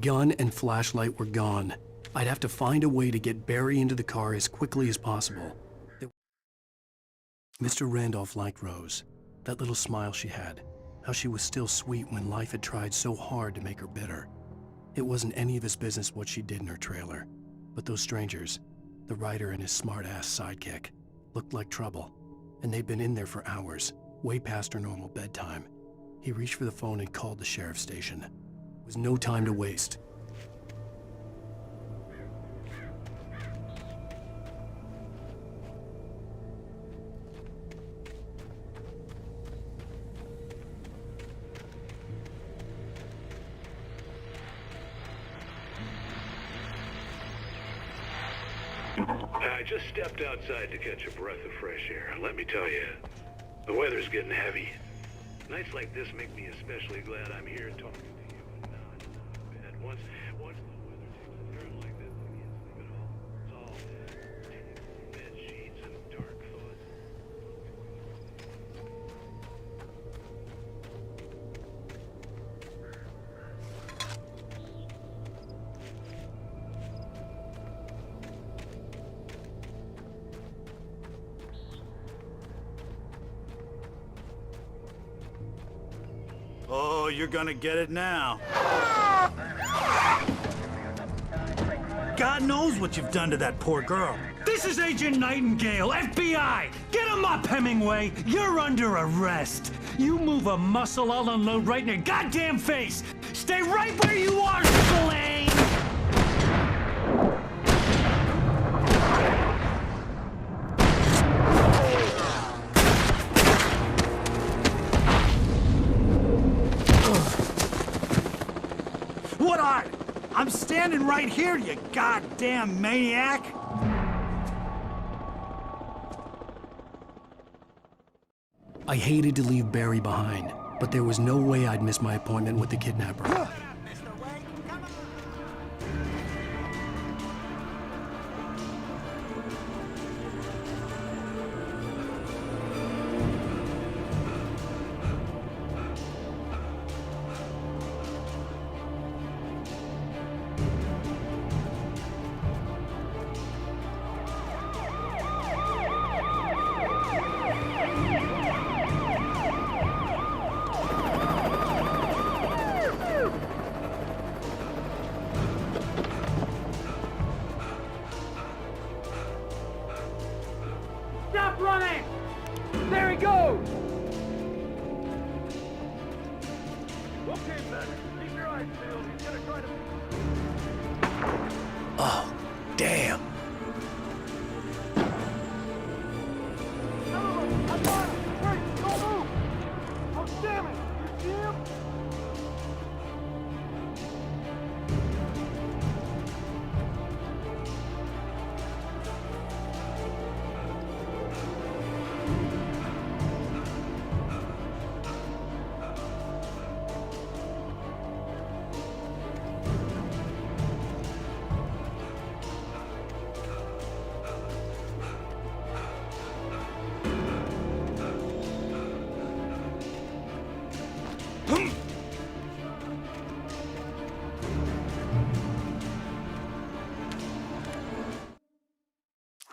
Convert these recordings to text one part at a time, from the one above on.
gun and flashlight were gone. I'd have to find a way to get Barry into the car as quickly as possible. Mr. Randolph liked Rose. That little smile she had. How she was still sweet when life had tried so hard to make her bitter. It wasn't any of his business what she did in her trailer. But those strangers, the writer and his smart-ass sidekick, looked like trouble. And they'd been in there for hours, way past her normal bedtime. He reached for the phone and called the sheriff's station. There was no time to waste. I just stepped outside to catch a breath of fresh air. Let me tell you, the weather's getting heavy. Nights like this make me especially glad I'm here talking to you and not in bed. Once the weather takes a turn like this, I can't sleep at all. It's all bed sheets and dark thoughts. Oh, you're gonna get it now. God knows what you've done to that poor girl. This is Agent Nightingale, FBI! Get him up, Hemingway! You're under arrest! You move a muscle, I'll unload right in your goddamn face! Stay right where you are, Spillane! What are? I'm standing right here, you goddamn maniac! I hated to leave Barry behind, but there was no way I'd miss my appointment with the kidnapper. Stop running! There he goes! Okay, man. Keep your eyes peeled. He's gonna try to... Oh, damn. I got him! Wait, don't move! Oh, damn it! You see him?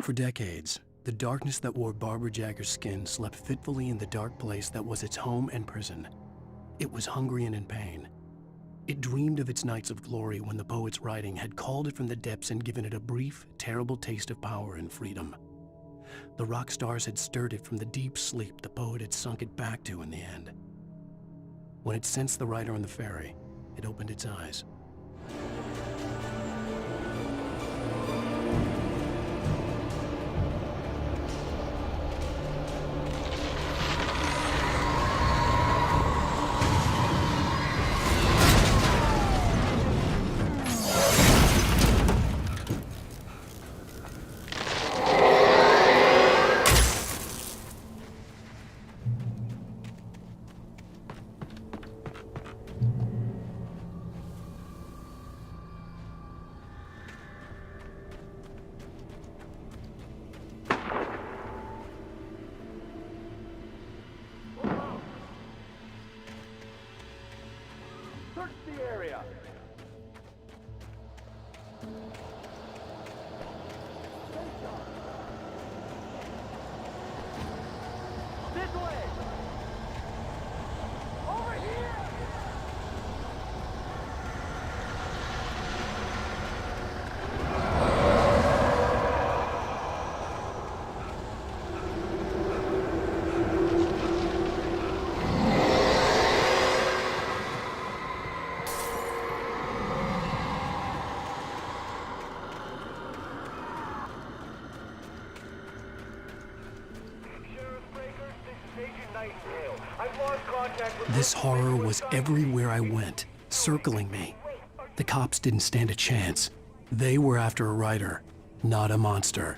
For decades, the darkness that wore Barbara Jagger's skin slept fitfully in the dark place that was its home and prison. It was hungry and in pain. It dreamed of its nights of glory when the poet's writing had called it from the depths and given it a brief, terrible taste of power and freedom. The rock stars had stirred it from the deep sleep the poet had sunk it back to in the end. When it sensed the writer on the ferry, it opened its eyes. Search the area! Nightingale. I've lost contact with... This horror was everywhere I went, circling me. The cops didn't stand a chance. They were after a writer, not a monster.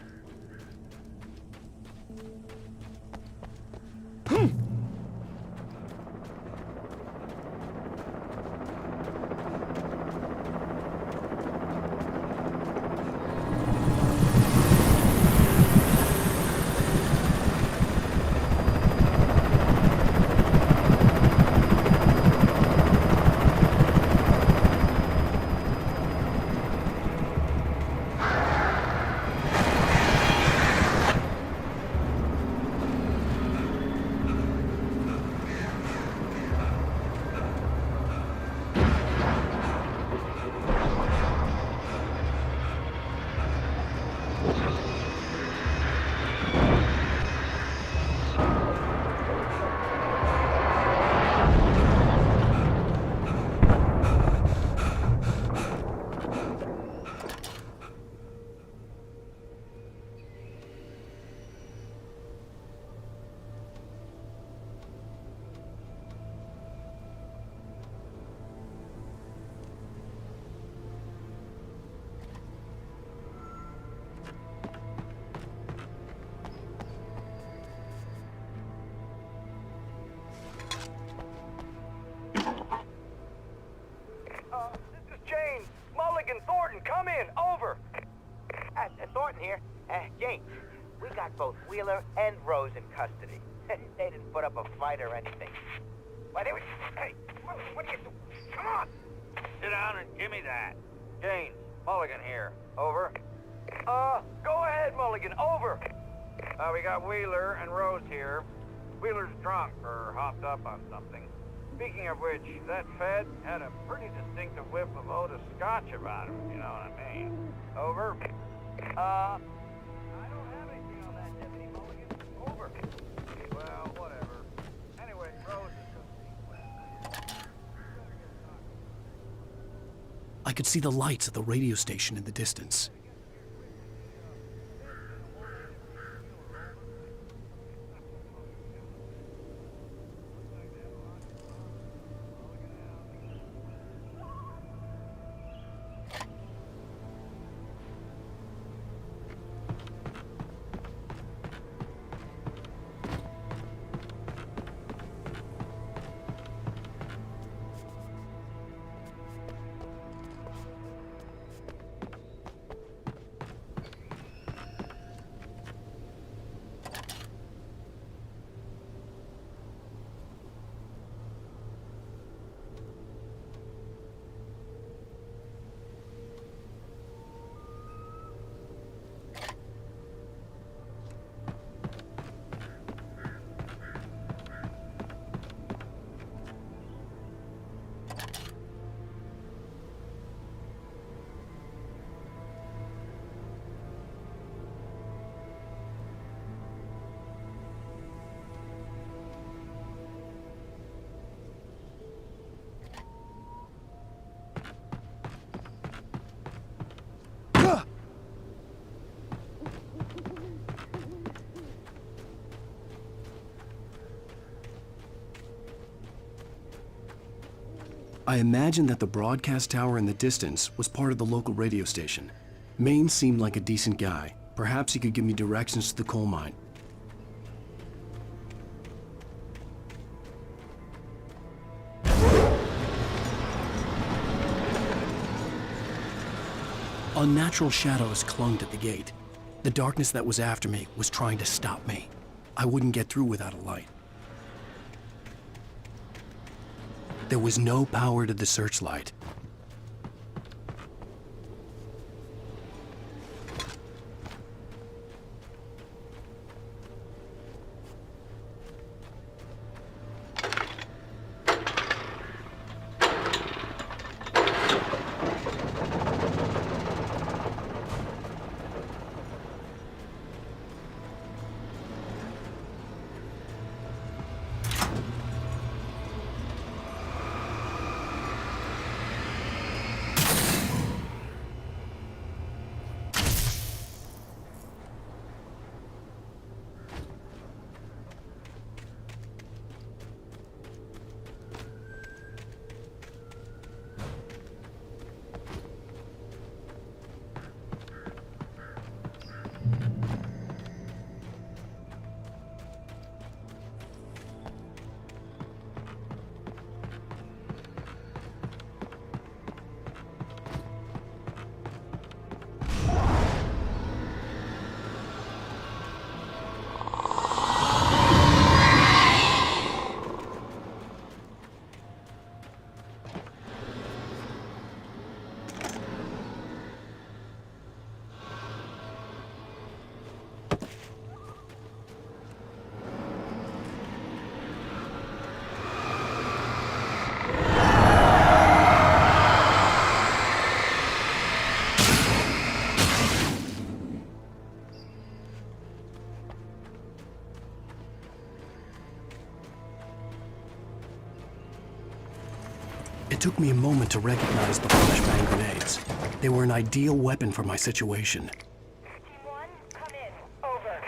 This is James. Mulligan, Thornton, come in. Over. Thornton here. James, we got both Wheeler and Rose in custody. They didn't put up a fight or anything. Why, they were... Hey, what are you doing? Come on! Sit down and give me that. James, Mulligan here. Over. Go ahead, Mulligan. Over. We got Wheeler and Rose here. Wheeler's drunk or hopped up on something. Speaking of which, that Fed had a pretty distinctive whiff of Otis Scotch about him, you know what I mean. Over. I don't have anything on that, Deputy Mulligan. Over. Well, whatever. Anyway, Rose is just... I could see the lights of the radio station in the distance. I imagined that the broadcast tower in the distance was part of the local radio station. Maine seemed like a decent guy. Perhaps he could give me directions to the coal mine. Unnatural shadows clung to the gate. The darkness that was after me was trying to stop me. I wouldn't get through without a light. There was no power to the searchlight. took me a moment to recognize the flashbang grenades. They were an ideal weapon for my situation. Team 1, come in. Over.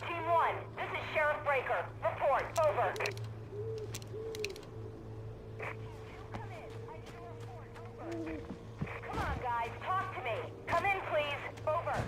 Team 1, this is Sheriff Breaker. Report. Over. Team 2, come in. I need a report. Over. Come on, guys. Talk to me. Come in, please. Over.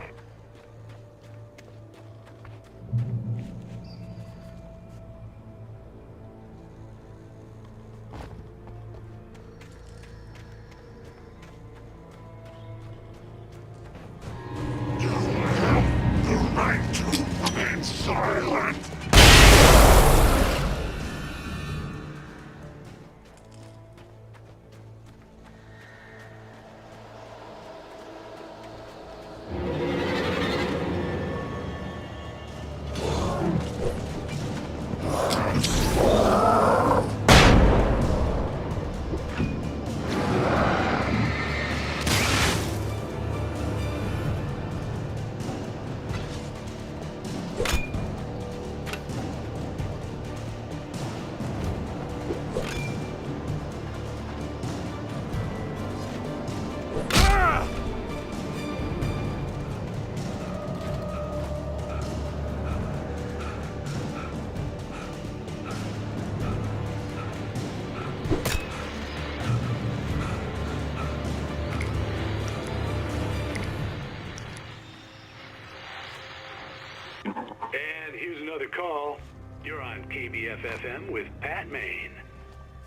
And here's another call. You're on KBF-FM with Pat Maine.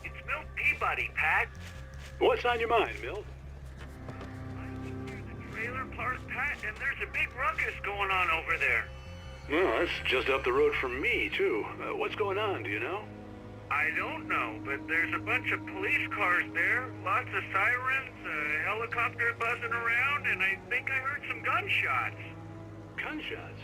It's Milt Peabody, Pat. What's on your mind, Milt? I'm near the trailer park, Pat, and there's a big ruckus going on over there. Well, that's just up the road from me, too. What's going on, do you know? I don't know, but there's a bunch of police cars there, lots of sirens, a helicopter buzzing around, and I think I heard some gunshots. Gunshots?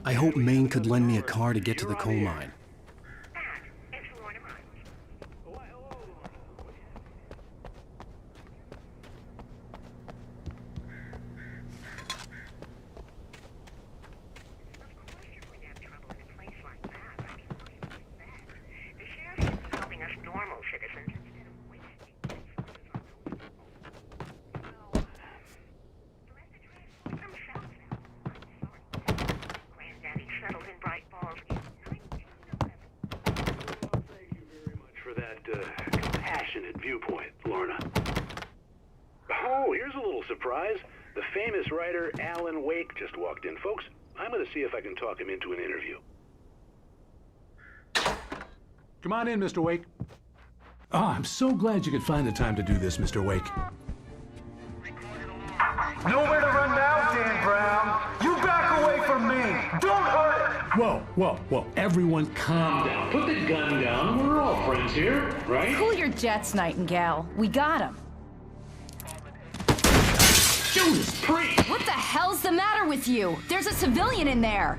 I hope Maine could lend me a car to get to the coal mine. Compassionate viewpoint, Lorna. Oh, here's a little surprise. The famous writer Alan Wake just walked in. Folks, I'm going to see if I can talk him into an interview. Come on in, Mr. Wake. Oh, I'm so glad you could find the time to do this, Mr. Wake. Nowhere to run now, Dan Brown. You back away from me. Don't hurt it. Whoa. Everyone calm down. Put the gun down. We're all friends here, right? Cool your jets, Nightingale. We got him. Judas Priest! What the hell's the matter with you? There's a civilian in there.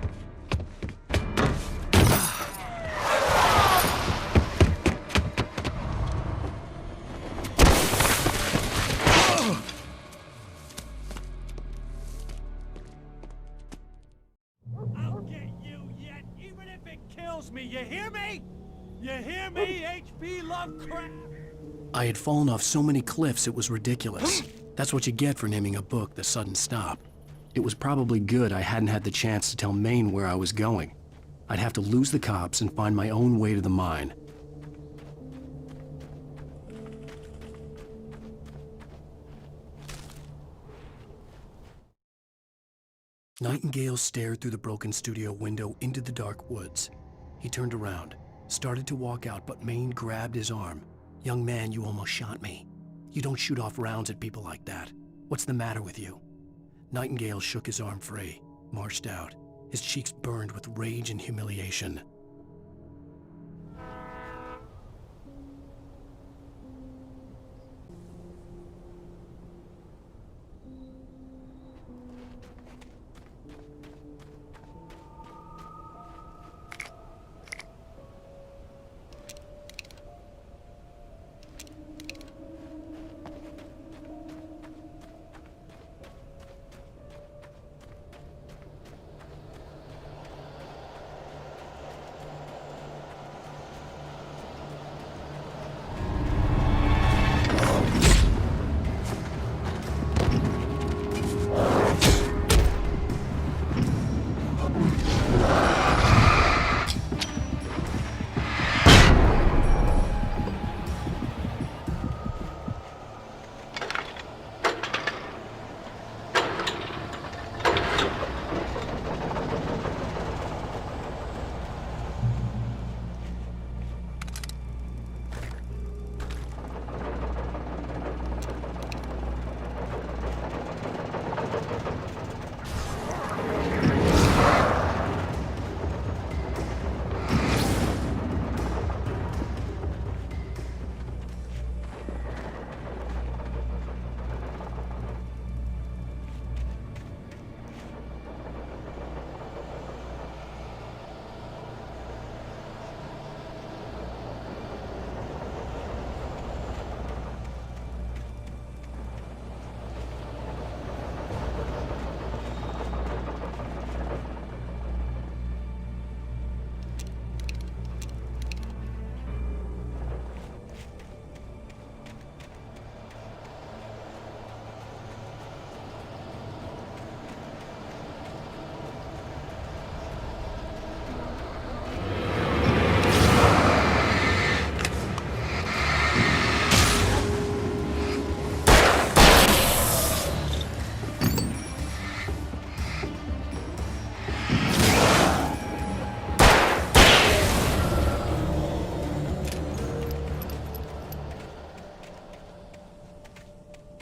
I'll get you yet, even if it kills me. You hear me? You hear me, H.P. Lovecraft? I had fallen off so many cliffs it was ridiculous. That's what you get for naming a book The Sudden Stop. It was probably good I hadn't had the chance to tell Maine where I was going. I'd have to lose the cops and find my own way to the mine. Nightingale stared through the broken studio window into the dark woods. He turned around, started to walk out, but Maine grabbed his arm. "Young man, you almost shot me. You don't shoot off rounds at people like that. What's the matter with you?" Nightingale shook his arm free, marched out. His cheeks burned with rage and humiliation.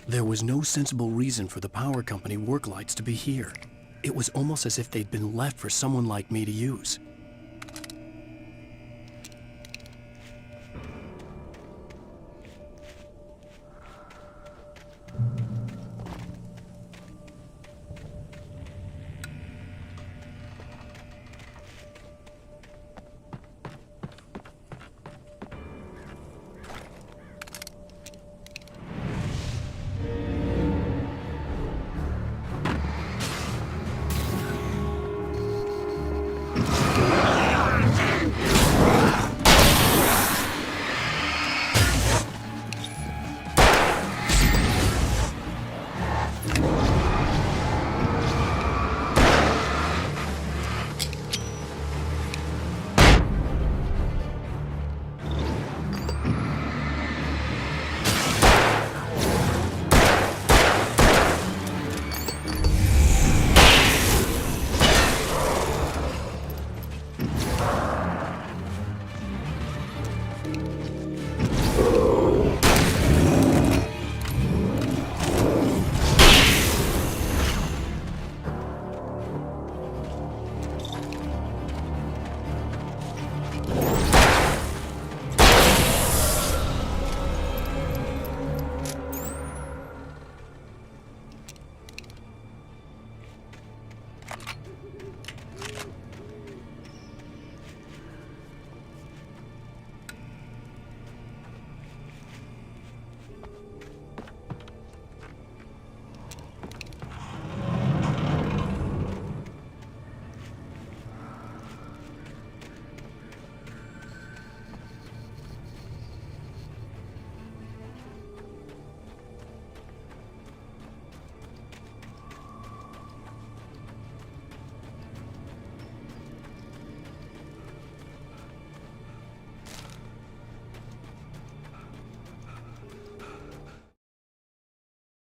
There was no sensible reason for the power company work lights to be here. It was almost as if they'd been left for someone like me to use.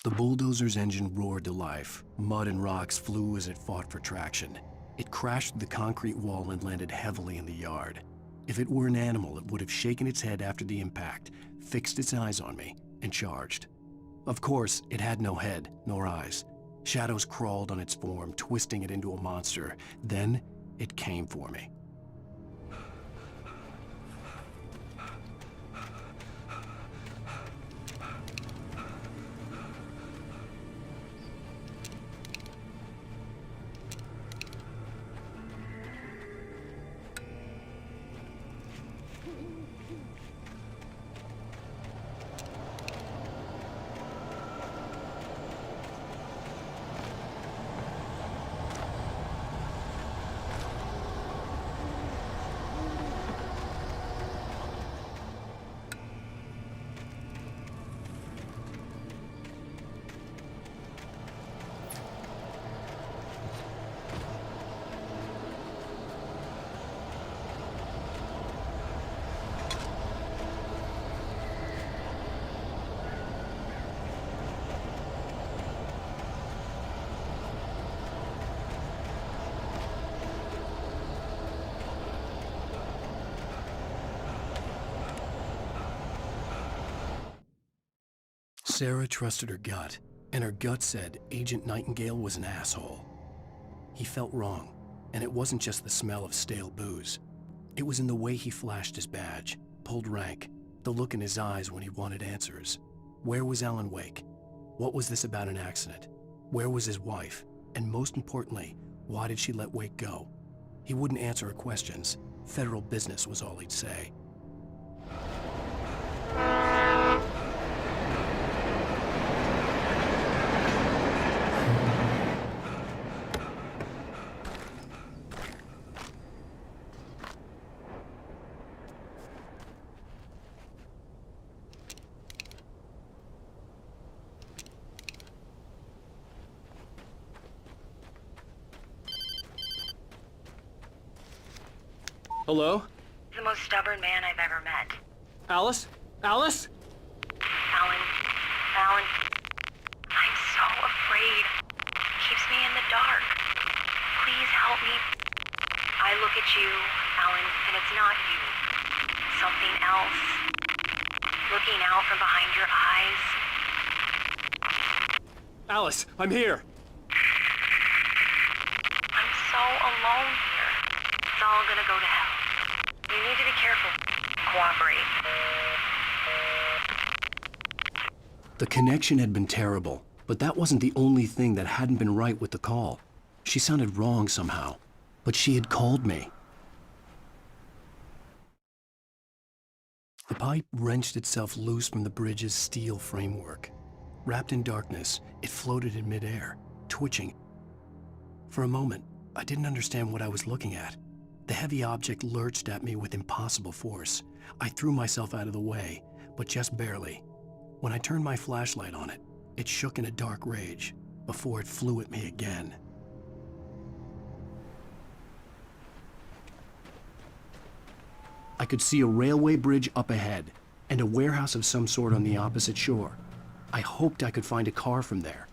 The bulldozer's engine roared to life. Mud and rocks flew as it fought for traction. It crashed through the concrete wall and landed heavily in the yard. If it were an animal, it would have shaken its head after the impact, fixed its eyes on me, and charged. Of course, it had no head, nor eyes. Shadows crawled on its form, twisting it into a monster. Then, it came for me. Sarah trusted her gut, and her gut said Agent Nightingale was an asshole. He felt wrong, and it wasn't just the smell of stale booze. It was in the way he flashed his badge, pulled rank, the look in his eyes when he wanted answers. Where was Alan Wake? What was this about an accident? Where was his wife? And most importantly, why did she let Wake go? He wouldn't answer her questions. Federal business was all he'd say. Hello? The most stubborn man I've ever met. Alice? Alice? Alan. Alan. I'm so afraid. It keeps me in the dark. Please help me. I look at you, Alan, and it's not you. Something else. Looking out from behind your eyes. Alice, I'm here. I'm so alone here. It's all gonna go to hell. You need to be careful. Cooperate. The connection had been terrible, but that wasn't the only thing that hadn't been right with the call. She sounded wrong somehow, but she had called me. The pipe wrenched itself loose from the bridge's steel framework. Wrapped in darkness, it floated in midair, twitching. For a moment, I didn't understand what I was looking at. The heavy object lurched at me with impossible force. I threw myself out of the way, but just barely. When I turned my flashlight on it, it shook in a dark rage before it flew at me again. I could see a railway bridge up ahead and a warehouse of some sort on the opposite shore. I hoped I could find a car from there.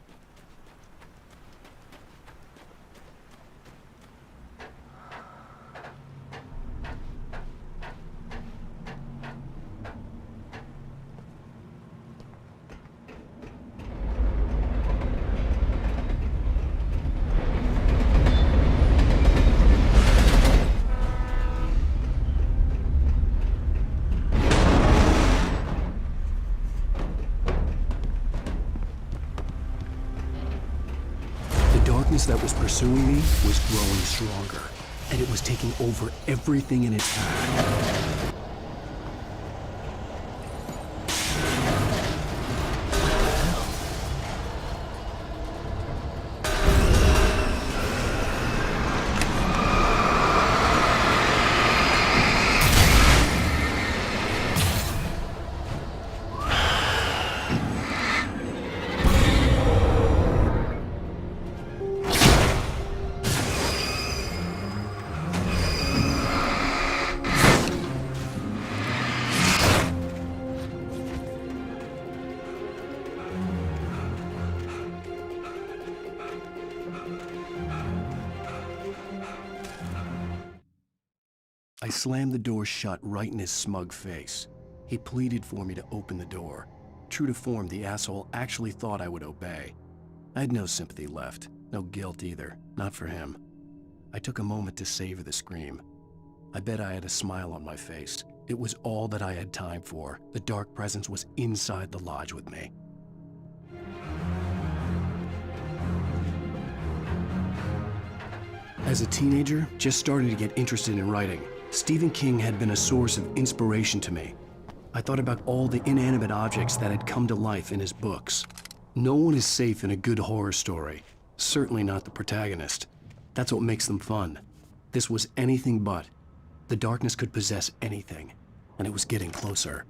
The darkness that was pursuing me was growing stronger, and it was taking over everything in its path. I slammed the door shut right in his smug face. He pleaded for me to open the door. True to form, the asshole actually thought I would obey. I had no sympathy left, no guilt either, not for him. I took a moment to savor the scream. I bet I had a smile on my face. It was all that I had time for. The dark presence was inside the lodge with me. As a teenager, just starting to get interested in writing, Stephen King had been a source of inspiration to me. I thought about all the inanimate objects that had come to life in his books. No one is safe in a good horror story. Certainly not the protagonist. That's what makes them fun. This was anything but. The darkness could possess anything, and it was getting closer.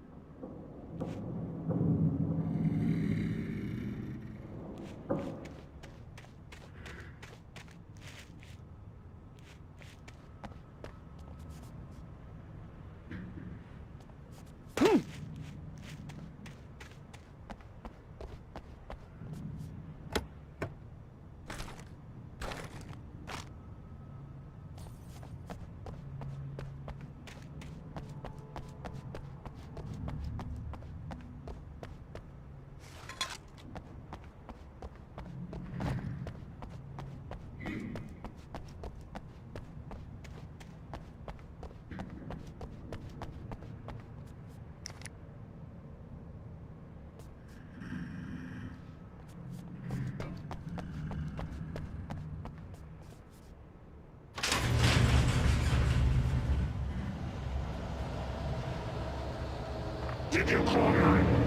Did you call her?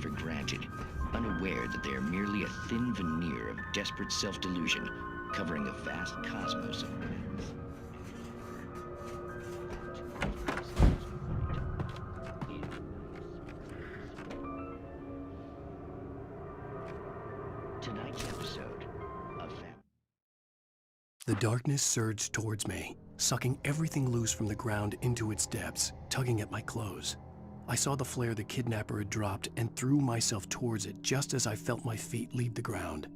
For granted, unaware that they are merely a thin veneer of desperate self-delusion covering a vast cosmos of myths. Tonight's episode of The darkness surged towards me, sucking everything loose from the ground into its depths, tugging at my clothes. I saw the flare the kidnapper had dropped and threw myself towards it just as I felt my feet leave the ground.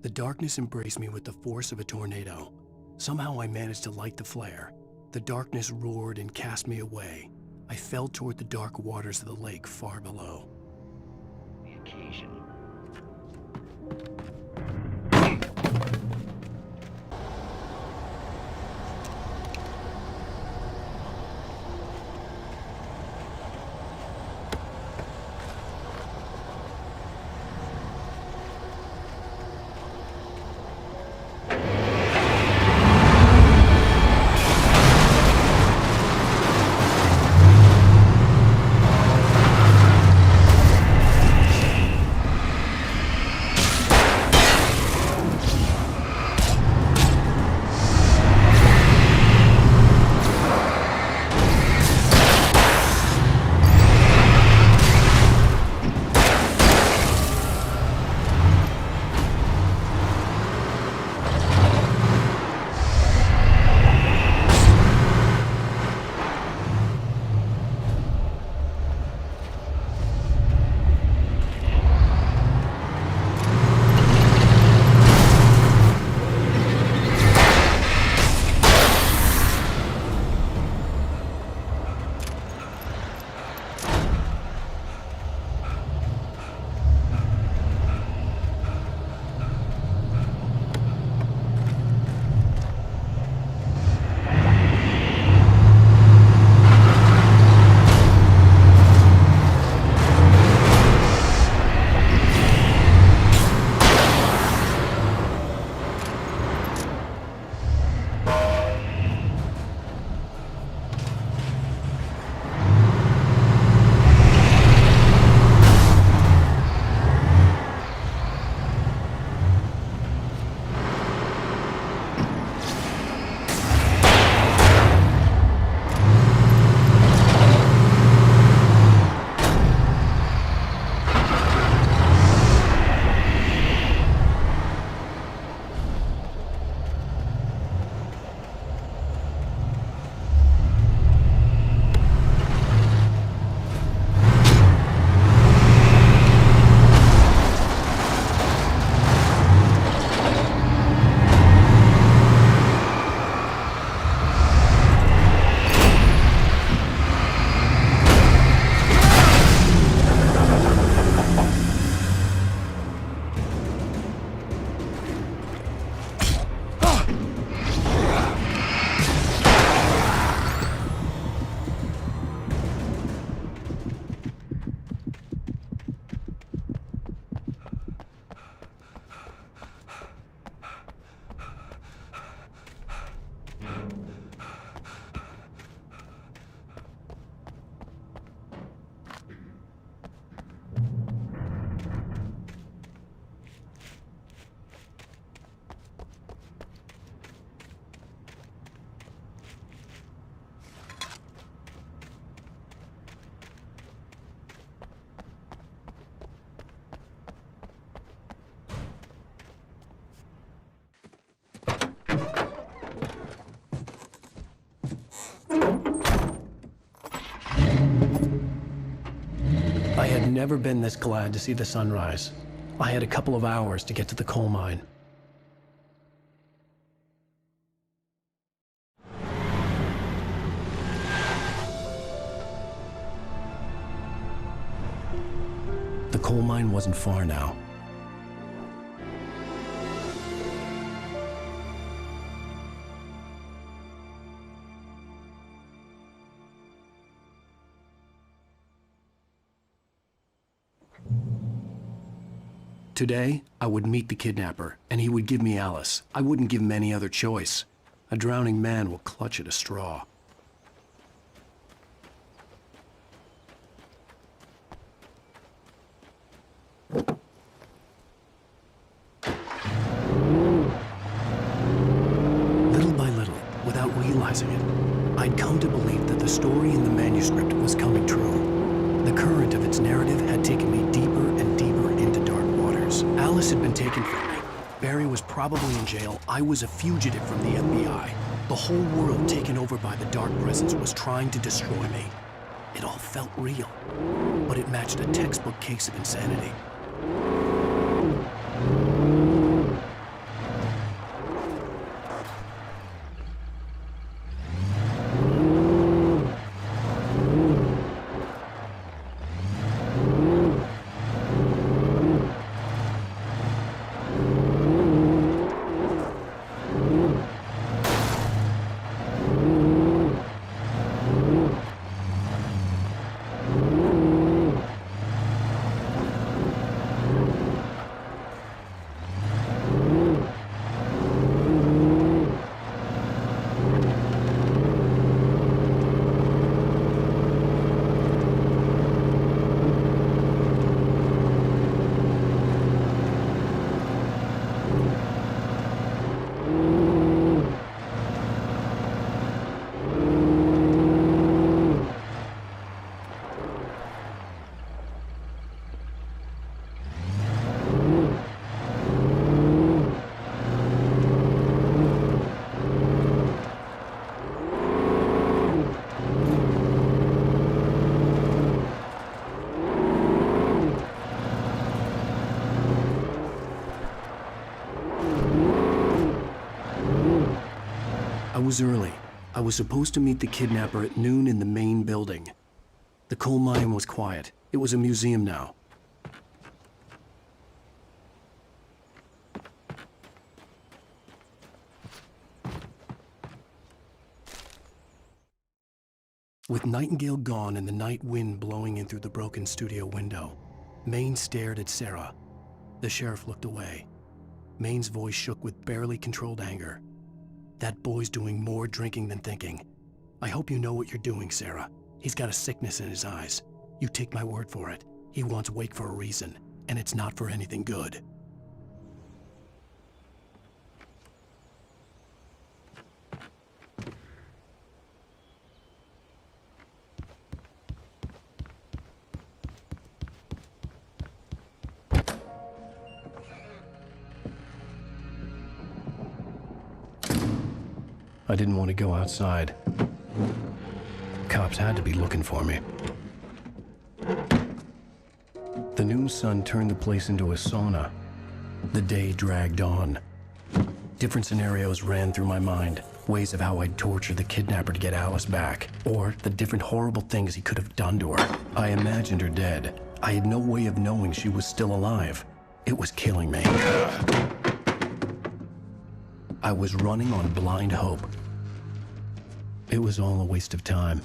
The darkness embraced me with the force of a tornado. Somehow I managed to light the flare. The darkness roared and cast me away. I fell toward the dark waters of the lake far below. the occasion. I had never been this glad to see the sunrise. I had a couple of hours to get to the coal mine. The coal mine wasn't far now. Today, I would meet the kidnapper, and he would give me Alice. I wouldn't give him any other choice. A drowning man will clutch at a straw. Little by little, without realizing it, I'd come to believe that the story in the manuscript was coming true. The current of its narrative had taken me deeper and deeper into dark waters. Alice had been taken from me. Barry was probably in jail. I was a fugitive from the FBI. The whole world taken over by the Dark Presence was trying to destroy me. It all felt real, but it matched a textbook case of insanity. I was early. I was supposed to meet the kidnapper at noon in the main building. The coal mine was quiet. It was a museum now. With Nightingale gone and the night wind blowing in through the broken studio window, Maine stared at Sarah. The sheriff looked away. Maine's voice shook with barely controlled anger. That boy's doing more drinking than thinking. I hope you know what you're doing, Sarah. He's got a sickness in his eyes. You take my word for it. He wants Wake for a reason, and it's not for anything good. I didn't want to go outside. Cops had to be looking for me. The noon sun turned the place into a sauna. The day dragged on. Different scenarios ran through my mind. Ways of how I'd torture the kidnapper to get Alice back. Or the different horrible things he could have done to her. I imagined her dead. I had no way of knowing she was still alive. It was killing me. I was running on blind hope. It was all a waste of time.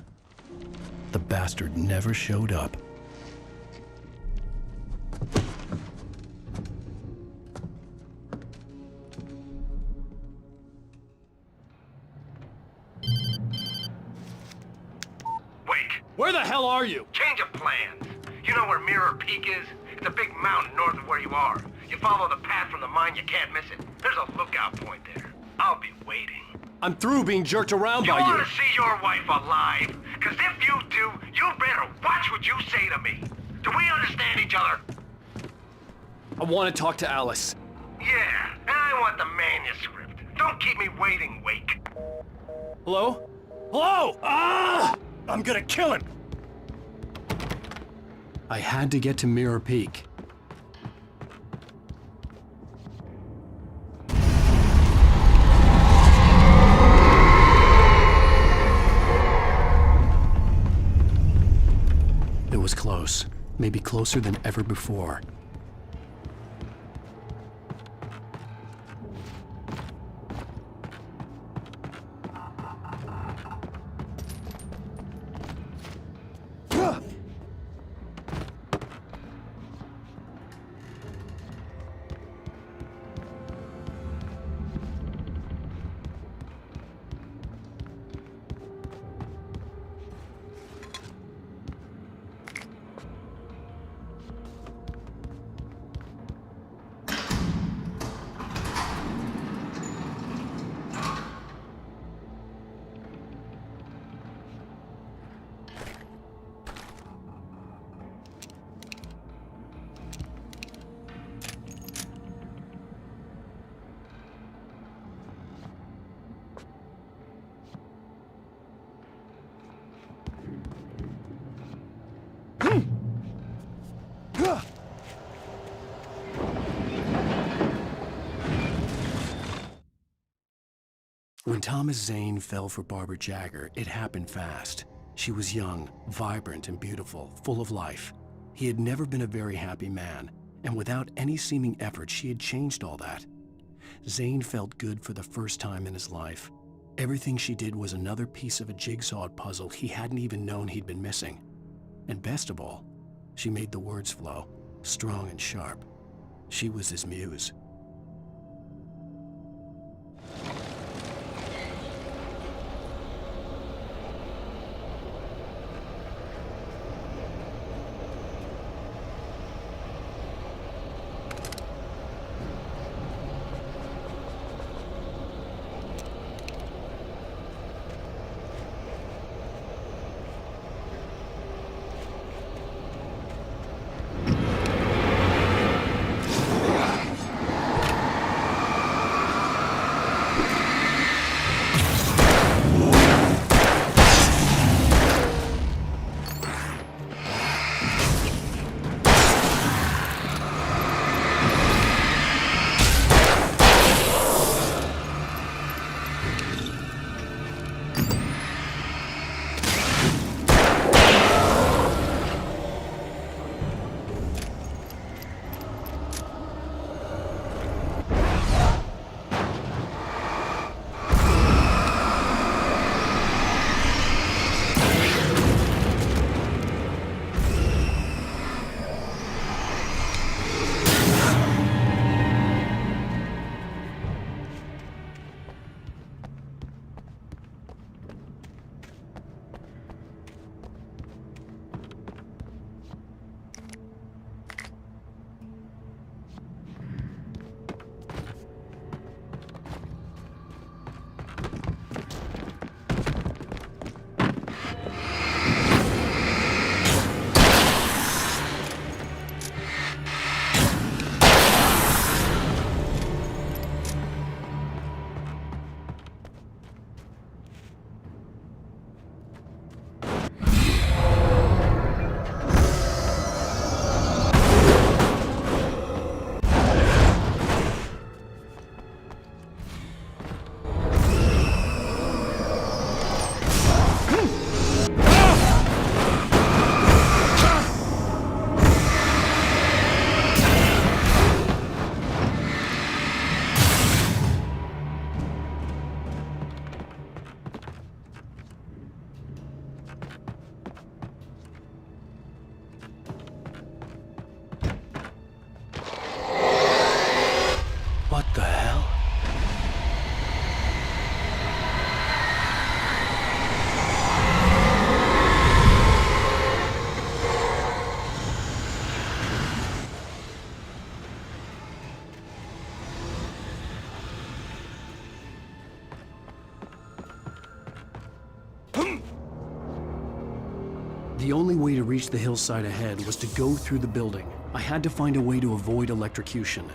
The bastard never showed up. Wake! Where the hell are you? Change of plans. You know where Mirror Peak is? It's a big mountain north of where you are. You follow the path from the mine, you can't miss it. There's a lookout point there. I'll be waiting. I'm through being jerked around by you. You want to see your wife alive? Because if you do, you better watch what you say to me. Do we understand each other? I want to talk to Alice. Yeah, and I want the manuscript. Don't keep me waiting, Wake. Hello? Hello? Ah! I'm gonna kill him! I had to get to Mirror Peak. It was close, maybe closer than ever before. When Thomas Zane fell for Barbara Jagger, it happened fast. She was young, vibrant, and beautiful, full of life. He had never been a very happy man, and without any seeming effort, she had changed all that. Zane felt good for the first time in his life. Everything she did was another piece of a jigsaw puzzle he hadn't even known he'd been missing. And best of all, she made the words flow, strong and sharp. She was his muse. What the hell? The only way to reach the hillside ahead was to go through the building. I had to find a way to avoid electrocution.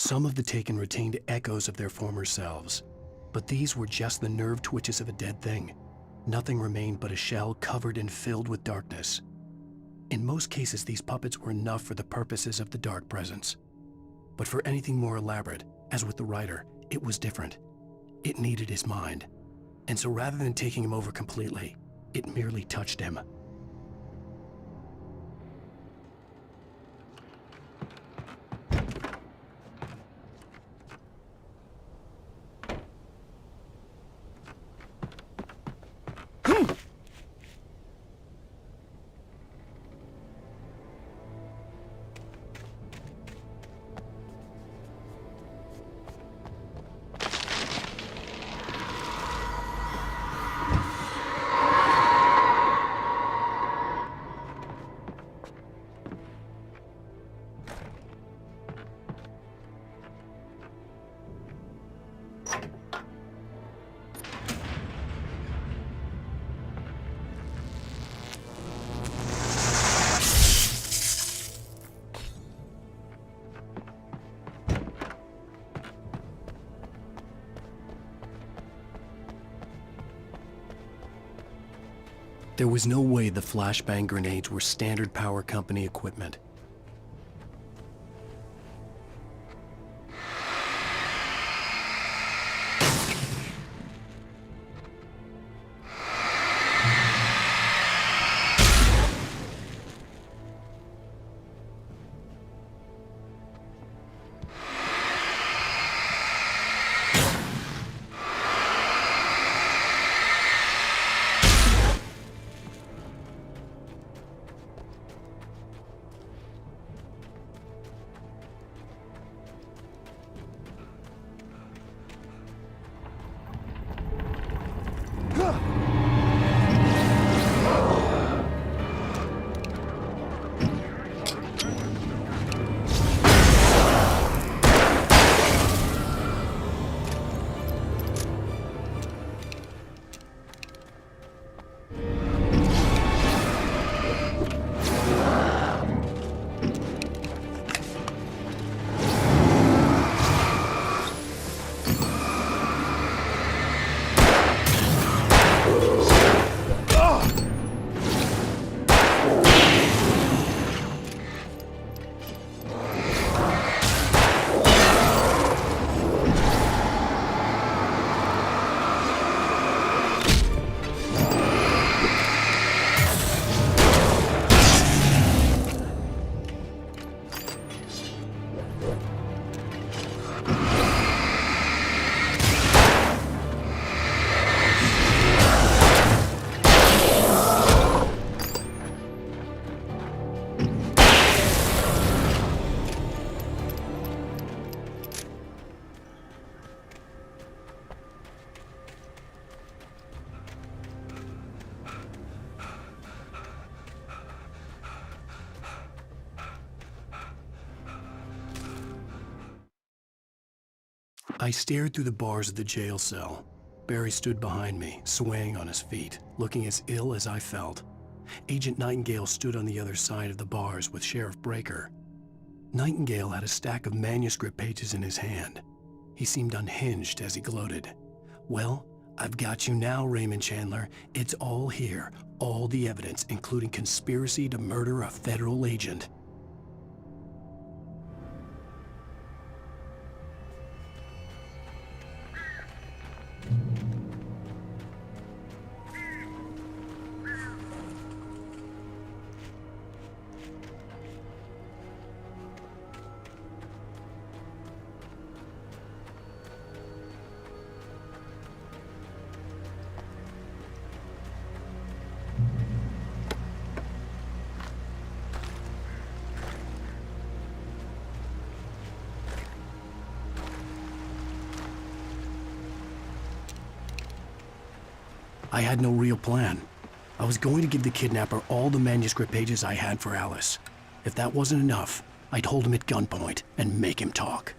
Some of the Taken retained echoes of their former selves, but these were just the nerve twitches of a dead thing. Nothing remained but a shell covered and filled with darkness. In most cases, these puppets were enough for the purposes of the Dark Presence. But for anything more elaborate, as with the writer, it was different. It needed his mind. And so rather than taking him over completely, it merely touched him. There was no way the flashbang grenades were standard power company equipment. I stared through the bars of the jail cell. Barry stood behind me, swaying on his feet, looking as ill as I felt. Agent Nightingale stood on the other side of the bars with Sheriff Breaker. Nightingale had a stack of manuscript pages in his hand. He seemed unhinged as he gloated. "Well, I've got you now, Raymond Chandler. It's all here, all the evidence, including conspiracy to murder a federal agent." I had no real plan. I was going to give the kidnapper all the manuscript pages I had for Alice. If that wasn't enough, I'd hold him at gunpoint and make him talk.